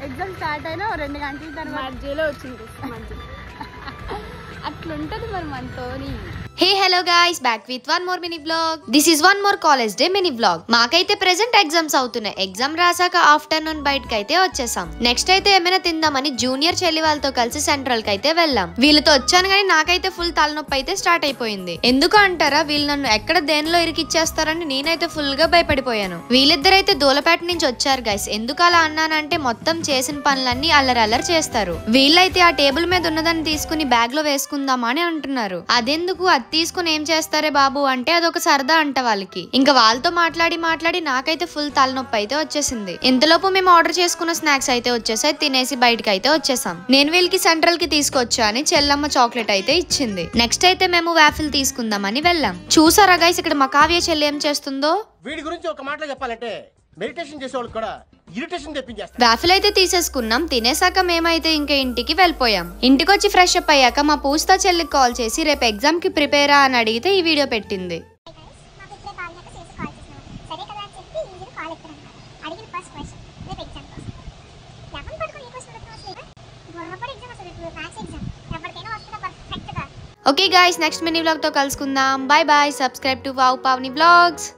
Exam start అయినా 2 గంటల తర్వాత మధ్యలో వచ్చింది అట్లుంటది మరి మనతోని. Hey hello guys, back with one more mini vlog. This is one more college day mini vlog. మాకైతే ప్రెజెంట్ ఎగ్జామ్స్ అవుతున్నాయి. ఎగ్జామ్ రాసాక ఆఫ్టర్నూన్ బయటకి అయితే వచ్చేసాం. నెక్స్ట్ అయితే ఏమైనా తిందామని జూనియర్ చెల్లి వాళ్ళతో కలిసి సెంట్రల్ కి అయితే వెళ్ళాం. వీళ్ళతో వచ్చాను కానీ నాకైతే ఫుల్ తలనొప్పి అయితే స్టార్ట్ అయిపోయింది. ఎందుకు అంటారా, వీళ్ళు నన్ను ఎక్కడ దేనిలో ఇరికిచ్చేస్తారని నేనైతే ఫుల్ గా భయపడిపోయాను. వీళ్ళిద్దరైతే దూలపేట నుంచి వచ్చారు గైస్. ఎందుకు అలా అన్నానంటే మొత్తం చేసిన పనులన్నీ అల్లరి చేస్తారు. వీళ్ళైతే ఆ టేబుల్ మీద ఉన్నదాన్ని తీసుకుని బ్యాగ్ లో వేసుకుందామా అని అంటున్నారు. అదెందుకు, తీసుకుని ఏం చేస్తారే బాబు అంటే అదొక సరదా అంట వాళ్ళకి. ఇంకా వాళ్ళతో మాట్లాడి నాకైతే ఫుల్ తలనొప్పి అయితే వచ్చేసింది. ఇంతలోపు మేము ఆర్డర్ చేసుకున్న స్నాక్స్ అయితే వచ్చేసాయి. తినేసి బయటకి అయితే వచ్చేసాం. నేను వీళ్ళకి సెంట్రల్ కి తీసుకొచ్చా అని చెల్లమ్మ చాక్లెట్ అయితే ఇచ్చింది. నెక్స్ట్ అయితే మేము వాఫిల్ తీసుకుందామని వెళ్ళాం. చూసారా గైస్ ఇక్కడ మా కావ్య చెల్లి ఏం చేస్తుందో. వీడి గురించి ఒక మాటలో చెప్పాలంటే మెడిటేషన్ చేసేవాళ్ళు కూడా ఇరిటేషన్ తెప్పించేస్తారు. వాఫిల్ అయితే తీసేసుకున్నాం. తినేసాక మేమైతే ఇంకా ఇంటికి వెళ్ళిపోయాం. ఇంటికి వచ్చి ఫ్రెష్ అప్ అయ్యాక మా పూస్తా చెల్లికి కాల్ చేసి రేపు ఎగ్జామ్ కి ప్రిపేర్ అని అడిగితే ఈ వీడియో పెట్టింది. Okay guys, next mini vlog తో కలుసుకుందాం. Bye bye. Subscribe to wow Pavani vlogs.